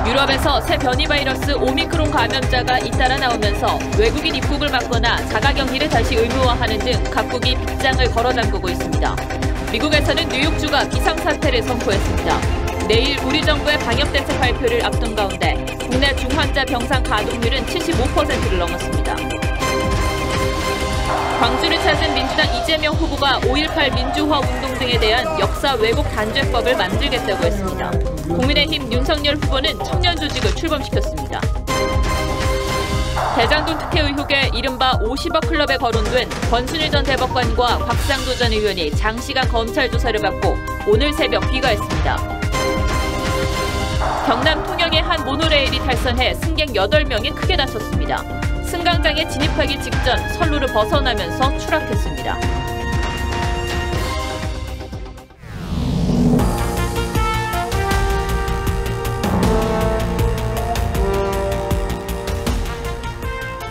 유럽에서 새 변이 바이러스 오미크론 감염자가 잇따라 나오면서 외국인 입국을 막거나 자가격리를 다시 의무화하는 등 각국이 빗장을 걸어 잠그고 있습니다. 미국에서는 뉴욕주가 비상사태를 선포했습니다. 내일 우리 정부의 방역대책 발표를 앞둔 가운데 국내 중환자 병상 가동률은 75%를 넘었습니다. 광주를 찾은 민주당 이재명 후보가 5.18 민주화 운동 등에 대한 역사 왜곡 단죄법을 만들겠다고 했습니다. 국민의힘 윤석열 후보는 청년 조직을 출범시켰습니다. 대장동 특혜 의혹에 이른바 50억 클럽에 거론된 권순일 전 대법관과 곽상도 전 의원이 장시간 검찰 조사를 받고 오늘 새벽 귀가했습니다. 경남 통영의 한 모노레일이 탈선해 승객 8명이 크게 다쳤습니다. 승강장에 진입하기 직전 선로를 벗어나면서 추락했습니다.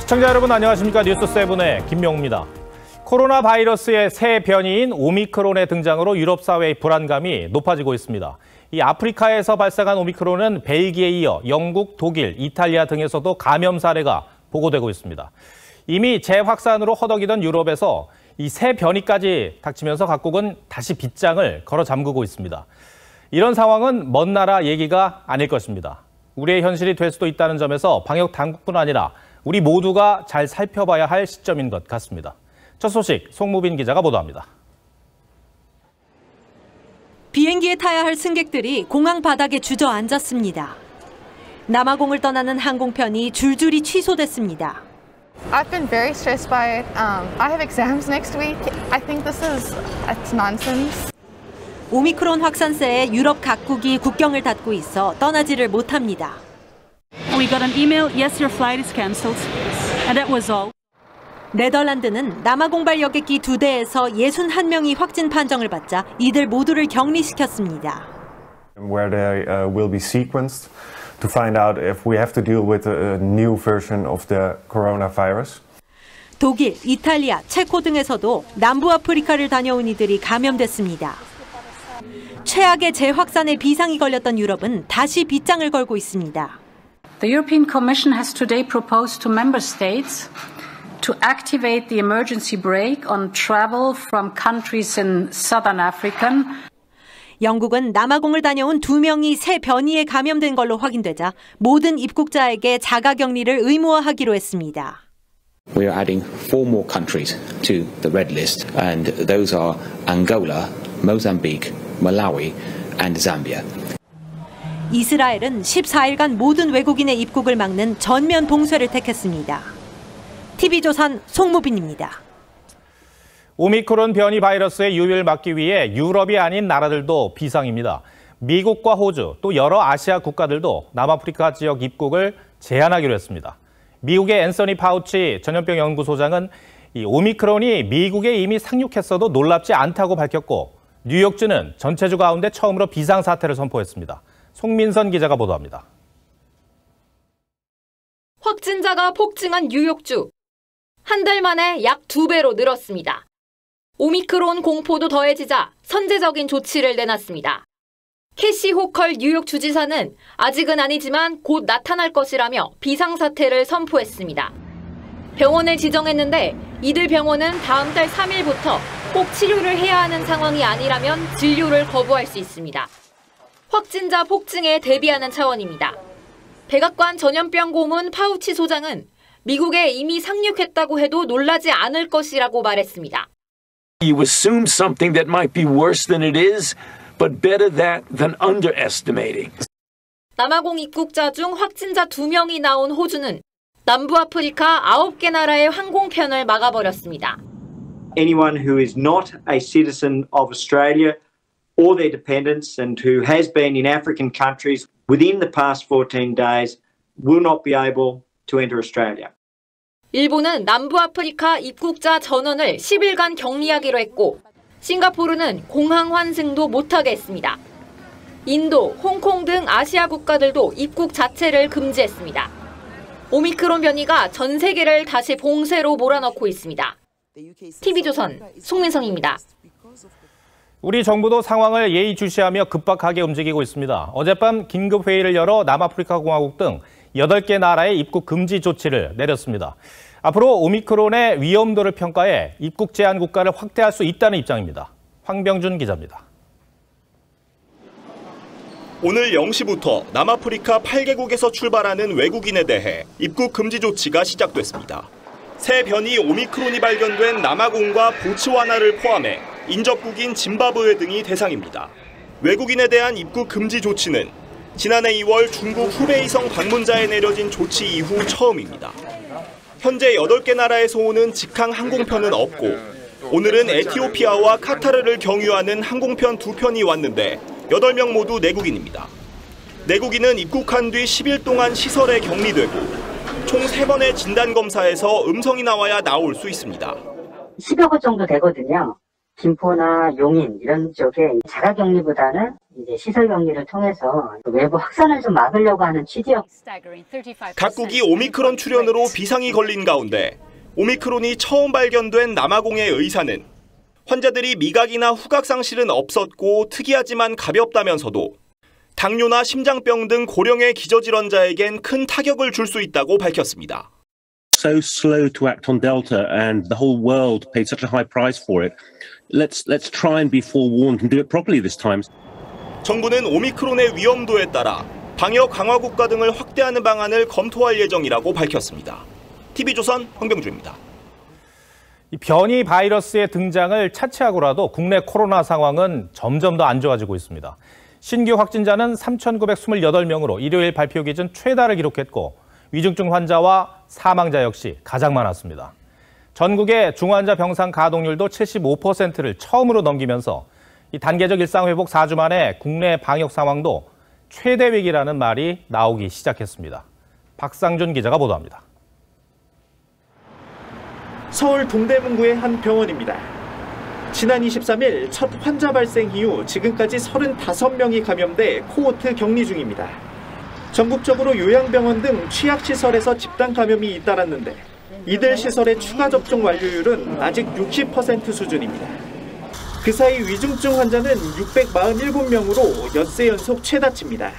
시청자 여러분 안녕하십니까? 뉴스7의 김명우입니다. 코로나 바이러스의 새 변이인 오미크론의 등장으로 유럽 사회의 불안감이 높아지고 있습니다. 이 아프리카에서 발생한 오미크론은 벨기에에 이어 영국, 독일, 이탈리아 등에서도 감염 사례가 보고되고 있습니다. 이미 재확산으로 허덕이던 유럽에서 이 새 변이까지 닥치면서 각국은 다시 빗장을 걸어 잠그고 있습니다. 이런 상황은 먼 나라 얘기가 아닐 것입니다. 우리의 현실이 될 수도 있다는 점에서 방역 당국뿐 아니라 우리 모두가 잘 살펴봐야 할 시점인 것 같습니다. 첫 소식 송무빈 기자가 보도합니다. 비행기에 타야 할 승객들이 공항 바닥에 주저앉았습니다. 남아공을 떠나는 항공편이 줄줄이 취소됐습니다. I've been very stressed by it. I have exams next week. I think it's nonsense. 오미크론 확산세에 유럽 각국이 국경을 닫고 있어 떠나지를 못합니다. We got an email, yes, your flight is cancelled. And that was all. 네덜란드는 남아공발 여객기 2대에서 61명이 확진 판정을 받자 이들 모두를 격리시켰습니다. Where they will be sequenced to find out if we have to deal with a new version of the coronavirus. 독일, 이탈리아, 체코 등에서도 남부 아프리카를 다녀온 이들이 감염됐습니다. 최악의 재확산에 비상이 걸렸던 유럽은 다시 빗장을 걸고 있습니다. The European Commission has today proposed to member states to activate the emergency brake on travel from countries in Southern Africa. 영국은 남아공을 다녀온 2명이 새 변이에 감염된 걸로 확인되자 모든 입국자에게 자가격리를 의무화하기로 했습니다. We are adding 4 more countries to the red list, and those are Angola, Mozambique, Malawi, and Zambia. 이스라엘은 14일간 모든 외국인의 입국을 막는 전면 봉쇄를 택했습니다. TV조선 송무빈입니다. 오미크론 변이 바이러스의 유입을 막기 위해 유럽이 아닌 나라들도 비상입니다. 미국과 호주, 또 여러 아시아 국가들도 남아프리카 지역 입국을 제한하기로 했습니다. 미국의 앤서니 파우치 전염병 연구소장은 이 오미크론이 미국에 이미 상륙했어도 놀랍지 않다고 밝혔고 뉴욕주는 전체주 가운데 처음으로 비상사태를 선포했습니다. 송민선 기자가 보도합니다. 확진자가 폭증한 뉴욕주. 한 달 만에 약 2배로 늘었습니다. 오미크론 공포도 더해지자 선제적인 조치를 내놨습니다. 캐시 호컬 뉴욕 주지사는 아직은 아니지만 곧 나타날 것이라며 비상사태를 선포했습니다. 병원을 지정했는데 이들 병원은 다음 달 3일부터 꼭 치료를 해야 하는 상황이 아니라면 진료를 거부할 수 있습니다. 확진자 폭증에 대비하는 차원입니다. 백악관 전염병 고문 파우치 소장은 미국에 이미 상륙했다고 해도 놀라지 않을 것이라고 말했습니다. You assume something that might be worse than it is, but better that than underestimating. 남아공 입국자 중 확진자 2명이 나온 호주는 남부 아프리카 9개 나라의 항공편을 막아버렸습니다. Anyone who is not a citizen of Australia or their dependents and who has been in African countries within the past 14 days will not be able to enter Australia. 일본은 남부 아프리카 입국자 전원을 10일간 격리하기로 했고 싱가포르는 공항 환승도 못하게 했습니다. 인도, 홍콩 등 아시아 국가들도 입국 자체를 금지했습니다. 오미크론 변이가 전 세계를 다시 봉쇄로 몰아넣고 있습니다. TV조선 송민성입니다. 우리 정부도 상황을 예의주시하며 급박하게 움직이고 있습니다. 어젯밤 긴급회의를 열어 남아프리카 공화국 등 8개 나라의 입국 금지 조치를 내렸습니다. 앞으로 오미크론의 위험도를 평가해 입국 제한 국가를 확대할 수 있다는 입장입니다. 황병준 기자입니다. 오늘 0시부터 남아프리카 8개국에서 출발하는 외국인에 대해 입국 금지 조치가 시작됐습니다. 새 변이 오미크론이 발견된 남아공과 보츠와나를 포함해 인접국인 짐바브웨 등이 대상입니다. 외국인에 대한 입국 금지 조치는 지난해 2월 중국 후베이성 방문자에 내려진 조치 이후 처음입니다. 현재 8개 나라에서 오는 직항 항공편은 없고 오늘은 에티오피아와 카타르를 경유하는 항공편 2편이 왔는데 8명 모두 내국인입니다. 내국인은 입국한 뒤 10일 동안 시설에 격리되고 총 3번의 진단검사에서 음성이 나와야 나올 수 있습니다. 10여 곳 정도 되거든요. 김포나 용인 이런 쪽에 자가격리보다는 이제 시설격리를 통해서 외부 확산을 좀 막으려고 하는 취지였. 각국이 오미크론 출현으로 비상이 걸린 가운데 오미크론이 처음 발견된 남아공의 의사는 환자들이 미각이나 후각 상실은 없었고 특이하지만 가볍다면서도 당뇨나 심장병 등 고령의 기저질환자에겐 큰 타격을 줄 수 있다고 밝혔습니다. So slow to act on Delta and the whole world paid such a high price for it. Let's try and be forewarned and do it properly this time. 정부는 오미크론의 위험도에 따라 방역 강화 국가 등을 확대하는 방안을 검토할 예정이라고 밝혔습니다. TV조선 황병주입니다. 이 변이 바이러스의 등장을 차치하고라도 국내 코로나 상황은 점점 더 안 좋아지고 있습니다. 신규 확진자는 3,928명으로 일요일 발표 기준 최다를 기록했고 위중증 환자와 사망자 역시 가장 많았습니다. 전국의 중환자 병상 가동률도 75%를 처음으로 넘기면서 이 단계적 일상 회복 4주 만에 국내 방역 상황도 최대 위기라는 말이 나오기 시작했습니다. 박상준 기자가 보도합니다. 서울 동대문구의 한 병원입니다. 지난 23일 첫 환자 발생 이후 지금까지 35명이 감염돼 코호트 격리 중입니다. 전국적으로 요양병원 등 취약시설에서 집단 감염이 잇따랐는데 이들 시설의 추가 접종 완료율은 아직 60% 수준입니다. 그 사이 위중증 환자는 647명으로 엿새 연속 최다치입니다.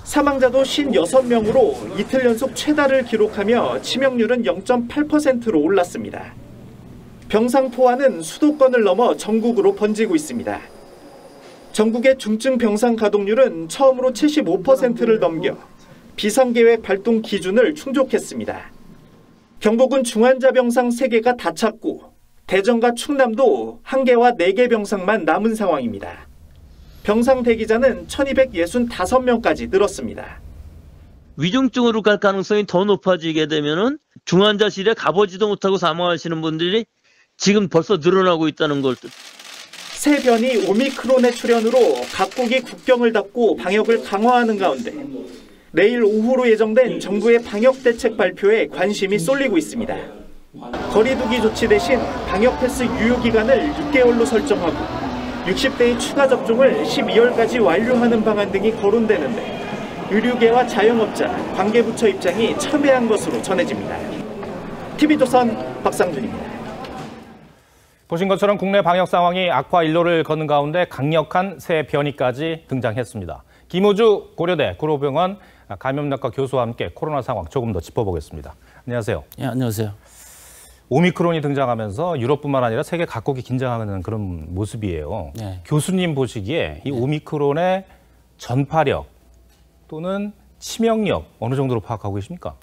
사망자도 56명으로 이틀 연속 최다를 기록하며 치명률은 0.8%로 올랐습니다. 병상 포화는 수도권을 넘어 전국으로 번지고 있습니다. 전국의 중증 병상 가동률은 처음으로 75%를 넘겨 비상계획 발동 기준을 충족했습니다. 경북은 중환자 병상 3개가 다 찼고 대전과 충남도 1개와 4개 병상만 남은 상황입니다. 병상 대기자는 1,265명까지 늘었습니다. 위중증으로 갈 가능성이 더 높아지게 되면은 중환자실에 가보지도 못하고 사망하시는 분들이 지금 벌써 늘어나고 있다는 걸. 새 변이 오미크론의 출현으로 각국이 국경을 닫고 방역을 강화하는 가운데 내일 오후로 예정된 정부의 방역 대책 발표에 관심이 쏠리고 있습니다. 거리두기 조치 대신 방역 패스 유효 기간을 6개월로 설정하고 60대의 추가 접종을 12월까지 완료하는 방안 등이 거론되는데 의료계와 자영업자, 관계부처 입장이 첨예한 것으로 전해집니다. TV조선 박상준입니다. 보신 것처럼 국내 방역 상황이 악화 일로를 걷는 가운데 강력한 새 변이까지 등장했습니다. 김우주 고려대 구로병원 감염내과 교수와 함께 코로나 상황 조금 더 짚어보겠습니다. 안녕하세요. 네, 안녕하세요. 오미크론이 등장하면서 유럽뿐만 아니라 세계 각국이 긴장하는 그런 모습이에요. 네. 교수님 보시기에 이 오미크론의 전파력 또는 치명력 어느 정도로 파악하고 계십니까?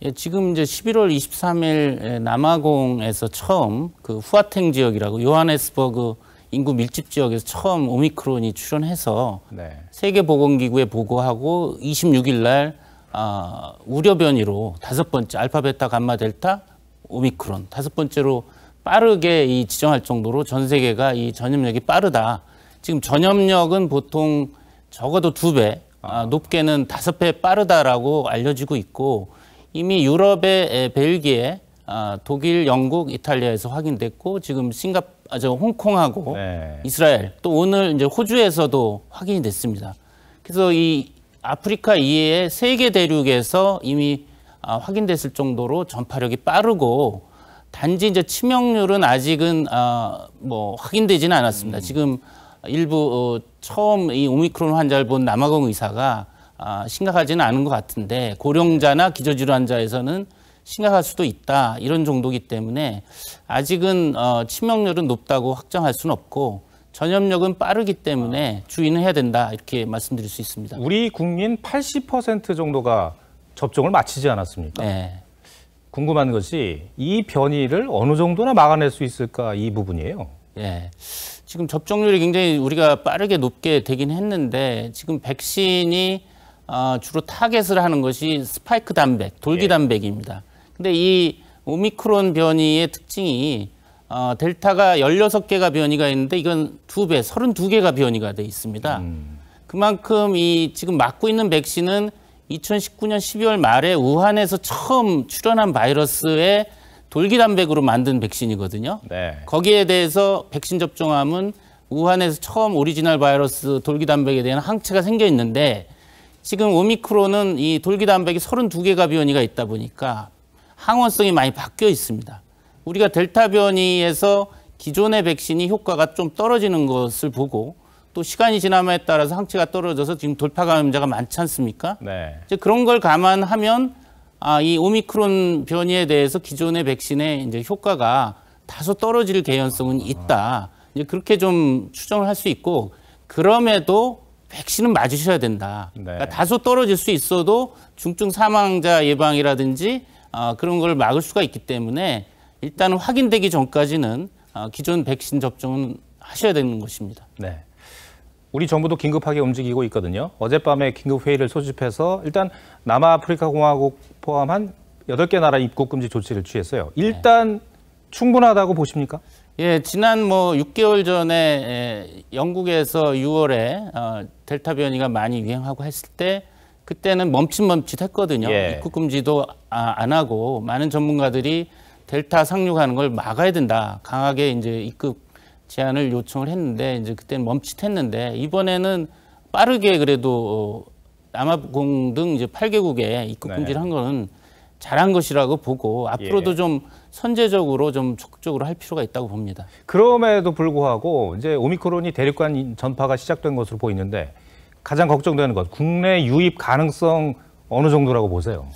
예, 지금 이제 11월 23일 남아공에서 처음 그 후아탱 지역이라고 요하네스버그 인구 밀집 지역에서 처음 오미크론이 출현해서 네. 세계보건기구에 보고하고 26일 날 우려 변이로 5번째 알파, 베타, 감마, 델타, 오미크론 5번째로 빠르게 이 지정할 정도로 전 세계가 이 전염력이 빠르다. 지금 전염력은 보통 적어도 2배, 높게는 5배 빠르다라고 알려지고 있고 이미 유럽의 벨기에, 독일, 영국, 이탈리아에서 확인됐고 지금 홍콩하고 네. 이스라엘 또 오늘 이제 호주에서도 확인이 됐습니다. 그래서 이 아프리카 이외의 세계 대륙에서 이미 확인됐을 정도로 전파력이 빠르고 단지 이제 치명률은 아직은 뭐 확인되지는 않았습니다. 지금 일부 처음 이 오미크론 환자를 본 남아공 의사가 심각하지는 않은 것 같은데 고령자나 기저질환자에서는 심각할 수도 있다 이런 정도이기 때문에 아직은 치명률은 높다고 확정할 수는 없고 전염력은 빠르기 때문에 주의는 해야 된다 이렇게 말씀드릴 수 있습니다. 우리 국민 80% 정도가 접종을 마치지 않았습니까? 네. 궁금한 것이 이 변이를 어느 정도나 막아낼 수 있을까 이 부분이에요. 예. 지금 접종률이 굉장히 우리가 빠르게 높게 되긴 했는데 지금 백신이 주로 타겟을 하는 것이 스파이크 단백, 돌기 단백입니다. 근데 이 오미크론 변이의 특징이 델타가 16개가 변이가 있는데 이건 2배, 32개가 변이가 돼 있습니다. 그만큼 이 지금 맞고 있는 백신은 2019년 12월 말에 우한에서 처음 출현한 바이러스의 돌기 단백으로 만든 백신이거든요. 네. 거기에 대해서 백신 접종하면 우한에서 처음 오리지널 바이러스 돌기 단백에 대한 항체가 생겨 있는데 지금 오미크론은 이 돌기 단백이 32개가 변이가 있다 보니까 항원성이 많이 바뀌어 있습니다. 우리가 델타 변이에서 기존의 백신이 효과가 좀 떨어지는 것을 보고 또 시간이 지남에 따라서 항체가 떨어져서 지금 돌파 감염자가 많지 않습니까? 네. 이제 그런 걸 감안하면 이 오미크론 변이에 대해서 기존의 백신의 이제 효과가 다소 떨어질 개연성은 있다. 이제 그렇게 좀 추정을 할 수 있고 그럼에도 백신은 맞으셔야 된다. 네. 그러니까 다소 떨어질 수 있어도 중증 사망자 예방이라든지 그런 걸 막을 수가 있기 때문에 일단은 확인되기 전까지는 기존 백신 접종은 하셔야 되는 것입니다. 네. 우리 정부도 긴급하게 움직이고 있거든요. 어젯밤에 긴급회의를 소집해서 일단 남아프리카 공화국 포함한 8개 나라 입국 금지 조치를 취했어요. 일단 충분하다고 보십니까? 예, 지난 6개월 전에 영국에서 6월에 델타 변이가 많이 유행하고 했을 때 그때는 멈칫멈칫했거든요. 예. 입국 금지도 안 하고 많은 전문가들이 델타 상륙하는 걸 막아야 된다. 강하게 이제 입국 제한을 요청을 했는데 이제 그때는 멈칫했는데 이번에는 빠르게 그래도 남아공 등 이제 8개국에 입국 금지를 한 거는 잘한 것이라고 보고 앞으로도 좀 선제적으로 좀 적극적으로 할 필요가 있다고 봅니다. 그럼에도 불구하고 이제 오미크론이 대륙간 전파가 시작된 것으로 보이는데 가장 걱정되는 것 국내 유입 가능성 어느 정도라고 보세요?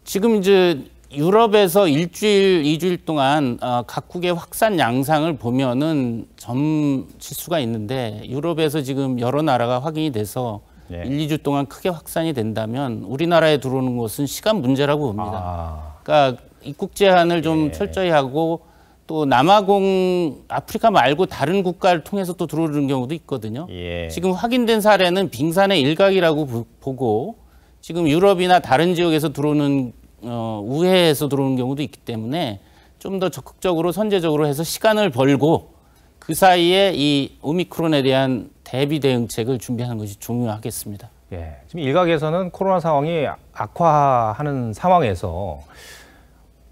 지금 이제 유럽에서 일주일, 2주일 동안 각국의 확산 양상을 보면은 점칠 수가 있는데 유럽에서 지금 여러 나라가 확인이 돼서 1, 2주 동안 크게 확산이 된다면 우리나라에 들어오는 것은 시간 문제라고 봅니다. 그러니까 입국 제한을 좀 철저히 하고 또 남아공, 아프리카 말고 다른 국가를 통해서 또 들어오는 경우도 있거든요. 지금 확인된 사례는 빙산의 일각이라고 보고 지금 유럽이나 다른 지역에서 들어오는 우회해서 들어오는 경우도 있기 때문에 좀 더 적극적으로 선제적으로 해서 시간을 벌고 그 사이에 이 오미크론에 대한 대비 대응책을 준비하는 것이 중요하겠습니다. 예, 지금 일각에서는 코로나 상황이 악화하는 상황에서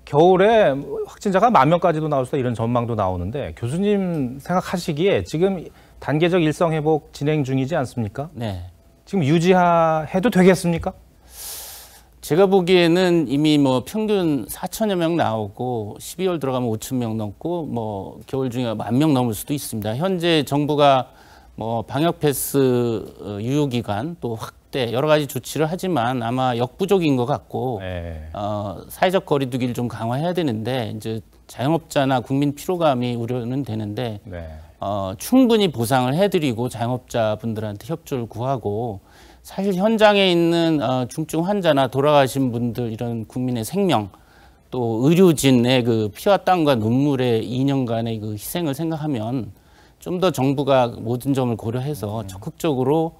겨울에 확진자가 10,000명까지도 나올 수 있다 이런 전망도 나오는데 교수님 생각하시기에 지금 단계적 일상 회복 진행 중이지 않습니까? 네. 지금 유지해도 되겠습니까? 제가 보기에는 이미 평균 4,000여 명 나오고 12월 들어가면 5,000명 넘고 겨울 중에 10,000명 넘을 수도 있습니다. 현재 정부가 방역 패스 유효기간 또 확대 여러 가지 조치를 하지만 아마 역부족인 것 같고 사회적 거리두기를 좀 강화해야 되는데 이제 자영업자나 국민 피로감이 우려는 되는데 충분히 보상을 해드리고 자영업자분들한테 협조를 구하고 사실 현장에 있는 중증 환자나 돌아가신 분들 이런 국민의 생명 또 의료진의 그 피와 땀과 눈물의 2년간의 그 희생을 생각하면 좀 더 정부가 모든 점을 고려해서 적극적으로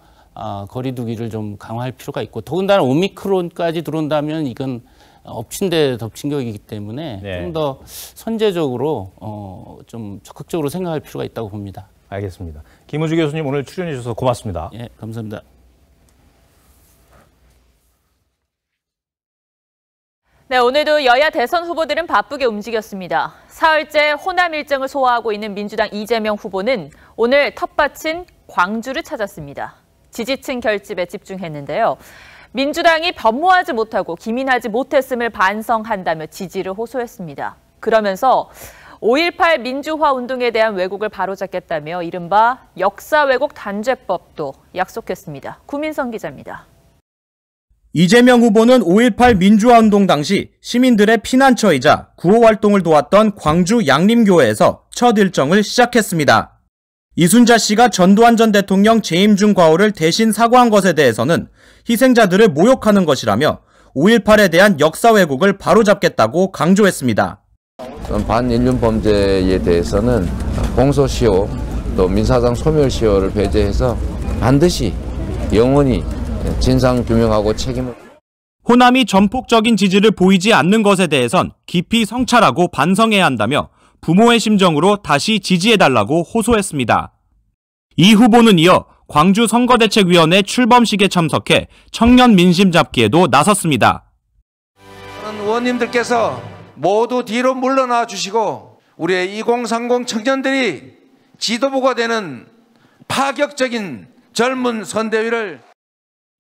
거리두기를 좀 강화할 필요가 있고 더군다나 오미크론까지 들어온다면 이건 엎친 데 덮친 격이기 때문에 좀 더 선제적으로 좀 적극적으로 생각할 필요가 있다고 봅니다. 알겠습니다. 김우주 교수님 오늘 출연해 주셔서 고맙습니다. 예, 감사합니다. 네, 오늘도 여야 대선 후보들은 바쁘게 움직였습니다. 사흘째 호남 일정을 소화하고 있는 민주당 이재명 후보는 오늘 텃밭인 광주를 찾았습니다. 지지층 결집에 집중했는데요. 민주당이 변모하지 못하고 기민하지 못했음을 반성한다며 지지를 호소했습니다. 그러면서 5.18 민주화 운동에 대한 왜곡을 바로잡겠다며 이른바 역사 왜곡 단죄법도 약속했습니다. 구민성 기자입니다. 이재명 후보는 5.18 민주화 운동 당시 시민들의 피난처이자 구호 활동을 도왔던 광주 양림교회에서 첫 일정을 시작했습니다. 이순자 씨가 전두환 전 대통령 재임 중 과오를 대신 사과한 것에 대해서는 희생자들을 모욕하는 것이라며 5.18에 대한 역사 왜곡을 바로잡겠다고 강조했습니다. 반인륜 범죄에 대해서는 공소시효 또 민사상 소멸시효를 배제해서 반드시 영원히 진상규명하고 책임을. 호남이 전폭적인 지지를 보이지 않는 것에 대해선 깊이 성찰하고 반성해야 한다며 부모의 심정으로 다시 지지해달라고 호소했습니다. 이 후보는 이어 광주 선거대책위원회 출범식에 참석해 청년 민심 잡기에도 나섰습니다. 의원님들께서 모두 뒤로 물러나 주시고 우리의 2030 청년들이 지도부가 되는 파격적인 젊은 선대위를.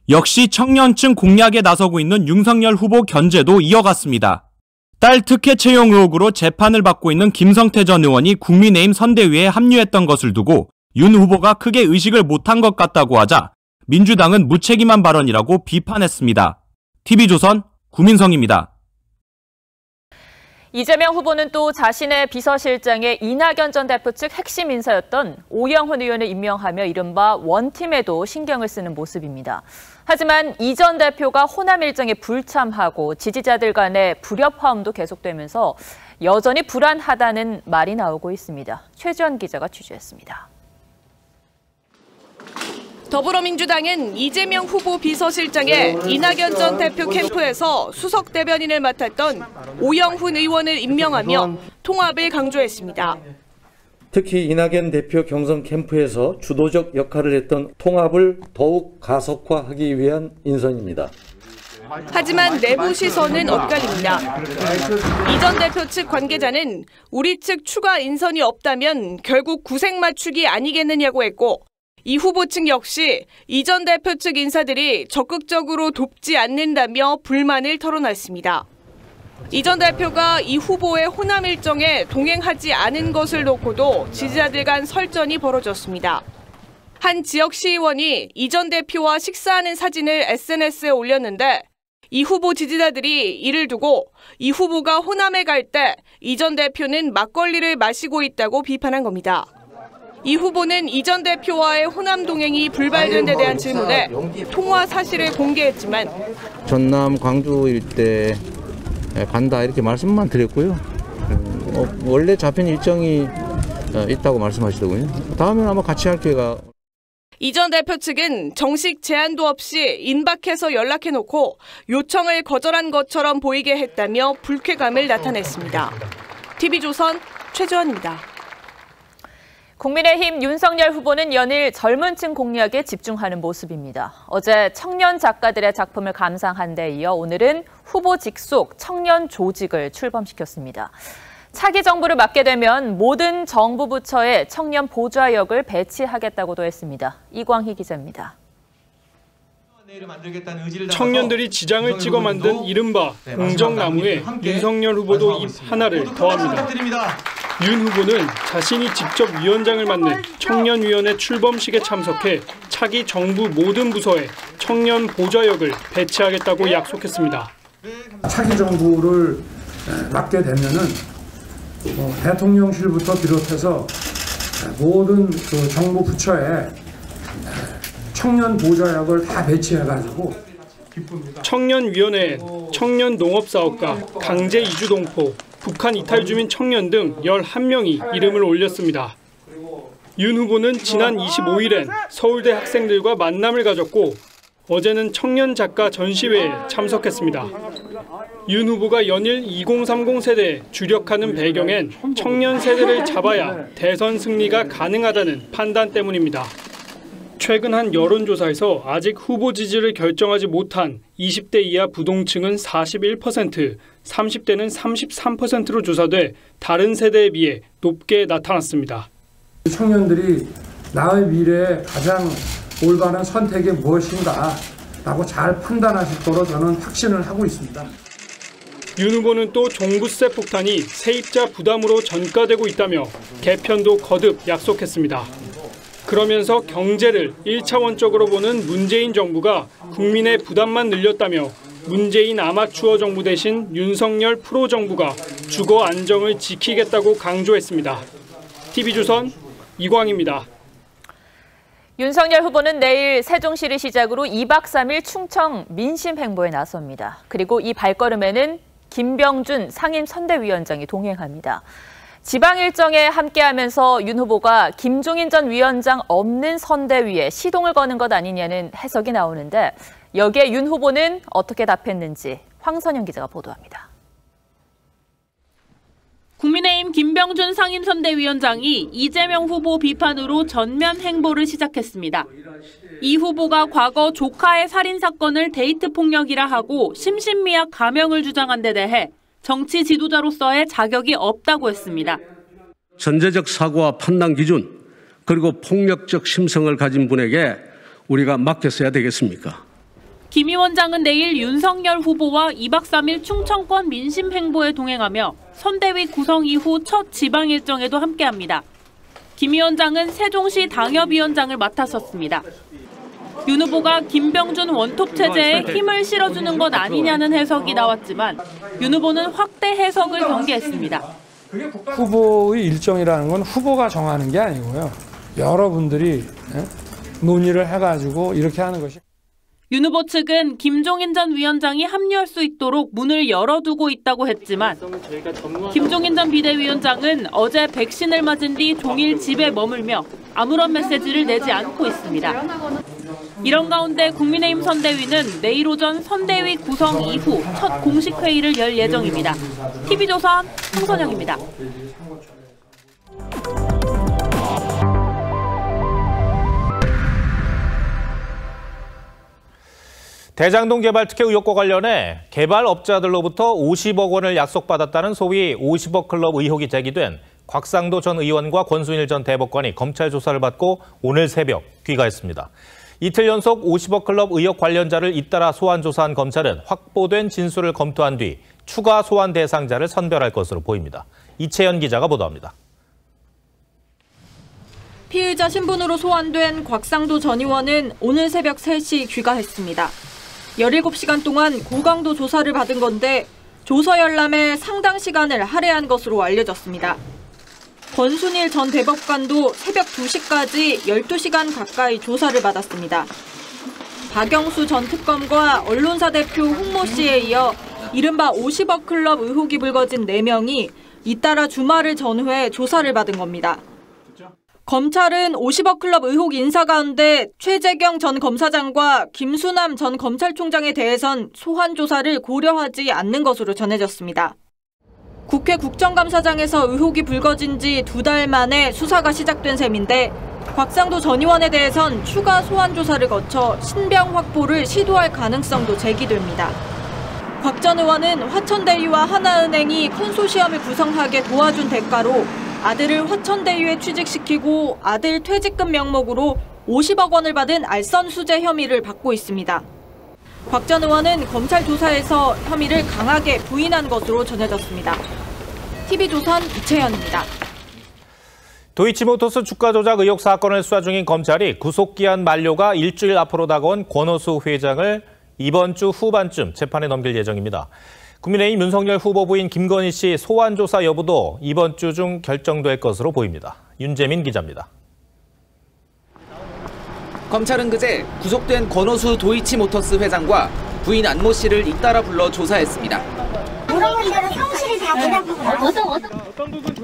역시 청년층 공략에 나서고 있는 윤석열 후보 견제도 이어갔습니다. 딸 특혜 채용 의혹으로 재판을 받고 있는 김성태 전 의원이 국민의힘 선대위에 합류했던 것을 두고 윤 후보가 크게 의식을 못한 것 같다고 하자 민주당은 무책임한 발언이라고 비판했습니다. TV조선 구민성입니다. 이재명 후보는 또 자신의 비서실장에 이낙연 전 대표 측 핵심 인사였던 오영훈 의원을 임명하며 이른바 원팀에도 신경을 쓰는 모습입니다. 하지만 이 전 대표가 호남 일정에 불참하고 지지자들 간의 불협화음도 계속되면서 여전히 불안하다는 말이 나오고 있습니다. 최지원 기자가 취재했습니다. 더불어민주당은 이재명 후보 비서실장에 이낙연 전 대표 캠프에서 수석 대변인을 맡았던 오영훈 의원을 임명하며 통합을 강조했습니다. 특히 이낙연 대표 경선 캠프에서 주도적 역할을 했던 통합을 더욱 가속화하기 위한 인선입니다. 하지만 내부 시선은 엇갈립니다. 이 전 대표 측 관계자는 우리 측 추가 인선이 없다면 결국 구색 맞추기 아니겠느냐고 했고, 이 후보 측 역시 이 전 대표 측 인사들이 적극적으로 돕지 않는다며 불만을 털어놨습니다. 이 전 대표가 이 후보의 호남 일정에 동행하지 않은 것을 놓고도 지지자들 간 설전이 벌어졌습니다. 한 지역 시의원이 이 전 대표와 식사하는 사진을 SNS에 올렸는데 이 후보 지지자들이 이를 두고 이 후보가 호남에 갈 때 이 전 대표는 막걸리를 마시고 있다고 비판한 겁니다. 이 후보는 이 전 대표와의 호남 동행이 불발된 데 대한 질문에 통화 사실을 공개했지만 전남 광주 일대 간다 이렇게 말씀만 드렸고요. 원래 잡힌 일정이 있다고 말씀하시더군요. 다음에는 아마 같이 할 기회가. 이 전 대표 측은 정식 제안도 없이 임박해서 연락해놓고 요청을 거절한 것처럼 보이게 했다며 불쾌감을 나타냈습니다. TV조선 최지원입니다. 국민의힘 윤석열 후보는 연일 젊은 층 공략에 집중하는 모습입니다. 어제 청년 작가들의 작품을 감상한 데 이어 오늘은 후보 직속 청년 조직을 출범시켰습니다. 차기 정부를 맡게 되면 모든 정부 부처에 청년 보좌역을 배치하겠다고도 했습니다. 이광희 기자입니다. 청년들이 지장을 찍어 만든 이른바 공정나무에 윤석열 후보도 입 하나를 더합니다. 윤 후보는 자신이 직접 위원장을 맡는 청년위원회 출범식에 참석해 차기 정부 모든 부서에 청년 보좌역을 배치하겠다고 약속했습니다. 차기 정부를 맡게 되면은 대통령실부터 비롯해서 모든 그 정부 부처에 청년 보좌역을 다 배치해가지고 청년위원회에 청년 농업사업가, 강제 이주동포, 북한 이탈주민 청년 등 11명이 이름을 올렸습니다. 윤 후보는 지난 25일엔 서울대 학생들과 만남을 가졌고 어제는 청년 작가 전시회에 참석했습니다. 윤 후보가 연일 2030 세대에 주력하는 배경엔 청년 세대를 잡아야 대선 승리가 가능하다는 판단 때문입니다. 최근 한 여론조사에서 아직 후보 지지를 결정하지 못한 20대 이하 부동층은 41%, 30대는 33%로 조사돼 다른 세대에 비해 높게 나타났습니다. 청년들이 나의 미래에 가장 올바른 선택이 무엇인가 라고 잘 판단하실 거로 저는 확신을 하고 있습니다. 윤 후보는 또 종부세 폭탄이 세입자 부담으로 전가되고 있다며 개편도 거듭 약속했습니다. 그러면서 경제를 1차원적으로 보는 문재인 정부가 국민의 부담만 늘렸다며 문재인 아마추어 정부 대신 윤석열 프로 정부가 주거 안정을 지키겠다고 강조했습니다. TV조선 이광입니다. 윤석열 후보는 내일 세종시를 시작으로 2박 3일 충청 민심 행보에 나섭니다. 그리고 이 발걸음에는 김병준 상임선대위원장이 동행합니다. 지방 일정에 함께하면서 윤 후보가 김종인 전 위원장 없는 선대위에 시동을 거는 것 아니냐는 해석이 나오는데 여기에 윤 후보는 어떻게 답했는지 황선영 기자가 보도합니다. 국민의힘 김병준 상임선대위원장이 이재명 후보 비판으로 전면 행보를 시작했습니다. 이 후보가 과거 조카의 살인 사건을 데이트 폭력이라 하고 심신미약 감형을 주장한 데 대해 정치 지도자로서의 자격이 없다고 했습니다. 전제적 사고와 판단 기준 그리고 폭력적 심성을 가진 분에게 우리가 맡겼어야 되겠습니까? 김 위원장은 내일 윤석열 후보와 2박 3일 충청권 민심 행보에 동행하며 선대위 구성 이후 첫 지방 일정에도 함께합니다. 김 위원장은 세종시 당협위원장을 맡았었습니다. 윤 후보가 김병준 원톱 체제에 힘을 실어주는 것 아니냐는 해석이 나왔지만 윤 후보는 확대 해석을 경계했습니다. 후보의 일정이라는 건 후보가 정하는 게 아니고요. 여러분들이 논의를 해가지고 이렇게 하는 것이. 윤 후보 측은 김종인 전 위원장이 합류할 수 있도록 문을 열어두고 있다고 했지만 김종인 전 비대위원장은 어제 백신을 맞은 뒤 종일 집에 머물며 아무런 메시지를 내지 않고 있습니다. 이런 가운데 국민의힘 선대위는 내일 오전 선대위 구성 이후 첫 공식 회의를 열 예정입니다. TV조선 황선영입니다. 대장동 개발 특혜 의혹과 관련해 개발업자들로부터 50억 원을 약속받았다는 소위 50억 클럽 의혹이 제기된 곽상도 전 의원과 권순일 전 대법관이 검찰 조사를 받고 오늘 새벽 귀가했습니다. 이틀 연속 50억 클럽 의혹 관련자를 잇따라 소환 조사한 검찰은 확보된 진술을 검토한 뒤 추가 소환 대상자를 선별할 것으로 보입니다. 이채연 기자가 보도합니다. 피의자 신분으로 소환된 곽상도 전 의원은 오늘 새벽 3시 귀가했습니다. 17시간 동안 고강도 조사를 받은 건데 조서 열람에 상당 시간을 할애한 것으로 알려졌습니다. 권순일 전 대법관도 새벽 2시까지 12시간 가까이 조사를 받았습니다. 박영수 전 특검과 언론사 대표 홍모 씨에 이어 이른바 50억 클럽 의혹이 불거진 4명이 잇따라 주말을 전후해 조사를 받은 겁니다. 검찰은 50억 클럽 의혹 인사 가운데 최재경 전 검사장과 김수남 전 검찰총장에 대해선 소환 조사를 고려하지 않는 것으로 전해졌습니다. 국회 국정감사장에서 의혹이 불거진 지 2달 만에 수사가 시작된 셈인데 곽상도 전 의원에 대해선 추가 소환 조사를 거쳐 신병 확보를 시도할 가능성도 제기됩니다. 곽 전 의원은 화천대유와 하나은행이 컨소시엄을 구성하게 도와준 대가로 아들을 화천대유에 취직시키고 아들 퇴직금 명목으로 50억 원을 받은 알선수재 혐의를 받고 있습니다. 곽 전 의원은 검찰 조사에서 혐의를 강하게 부인한 것으로 전해졌습니다. TV조선 이채연입니다. 도이치모터스 주가 조작 의혹 사건을 수사 중인 검찰이 구속기한 만료가 일주일 앞으로 다가온 권오수 회장을 이번 주 후반쯤 재판에 넘길 예정입니다. 국민의힘 윤석열 후보 부인 김건희 씨 소환 조사 여부도 이번 주 중 결정될 것으로 보입니다. 윤재민 기자입니다. 검찰은 그제 구속된 권오수 도이치모터스 회장과 부인 안모 씨를 잇따라 불러 조사했습니다.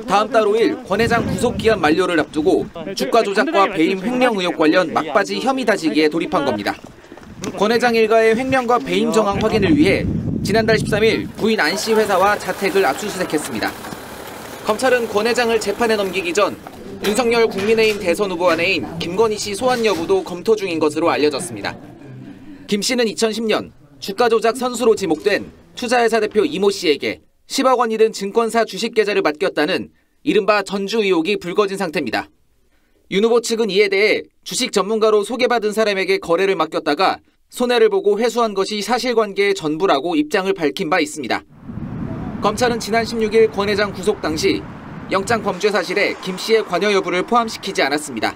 다음 달 5일 권 회장 구속기한 만료를 앞두고 주가 조작과 배임 횡령 의혹 관련 막바지 혐의 다지기에 돌입한 겁니다. 권 회장 일가의 횡령과 배임 정황 확인을 위해 지난달 13일 부인 안 씨 회사와 자택을 압수수색했습니다. 검찰은 권 회장을 재판에 넘기기 전 윤석열 국민의힘 대선 후보 아내인 김건희 씨 소환 여부도 검토 중인 것으로 알려졌습니다. 김 씨는 2010년 주가 조작 선수로 지목된 투자회사 대표 이모 씨에게 10억 원이 든 증권사 주식 계좌를 맡겼다는 이른바 전주 의혹이 불거진 상태입니다. 윤 후보 측은 이에 대해 주식 전문가로 소개받은 사람에게 거래를 맡겼다가 손해를 보고 회수한 것이 사실관계의 전부라고 입장을 밝힌 바 있습니다. 검찰은 지난 16일 권 회장 구속 당시 영장 범죄 사실에 김 씨의 관여 여부를 포함시키지 않았습니다.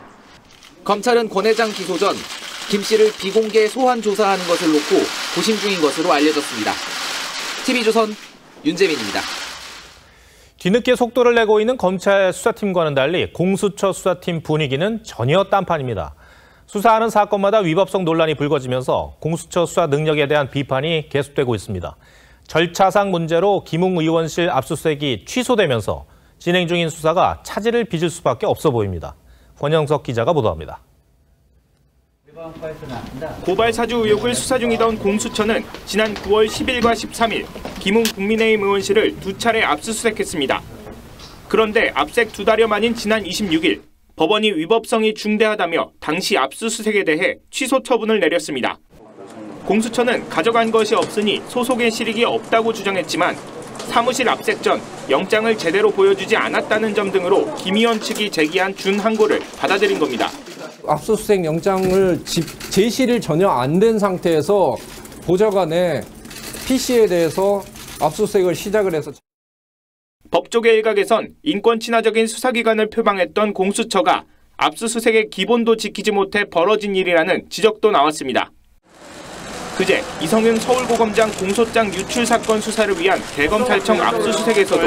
검찰은 권 회장 기소 전 김 씨를 비공개 소환 조사하는 것을 놓고 고심 중인 것으로 알려졌습니다. TV조선 윤재민입니다. 뒤늦게 속도를 내고 있는 검찰 수사팀과는 달리 공수처 수사팀 분위기는 전혀 딴판입니다. 수사하는 사건마다 위법성 논란이 불거지면서 공수처 수사 능력에 대한 비판이 계속되고 있습니다. 절차상 문제로 김웅 의원실 압수수색이 취소되면서 진행 중인 수사가 차질을 빚을 수밖에 없어 보입니다. 권영석 기자가 보도합니다. 고발 사주 의혹을 수사 중이던 공수처는 지난 9월 10일과 13일 김웅 국민의힘 의원실을 2차례 압수수색했습니다. 그런데 압색 2달여 만인 지난 26일 법원이 위법성이 중대하다며 당시 압수수색에 대해 취소 처분을 내렸습니다. 공수처는 가져간 것이 없으니 소속의 실익이 없다고 주장했지만 사무실 압색 전 영장을 제대로 보여주지 않았다는 점 등으로 김 의원 측이 제기한 준항고를 받아들인 겁니다. 압수수색 영장을 제시를 전혀 안 된 상태에서 보좌관의 PC에 대해서 압수수색을 시작을 해서 법조계 일각에선 인권 친화적인 수사기관을 표방했던 공수처가 압수수색의 기본도 지키지 못해 벌어진 일이라는 지적도 나왔습니다. 그제 이성윤 서울고검장 공소장 유출 사건 수사를 위한 대검찰청 압수수색에서도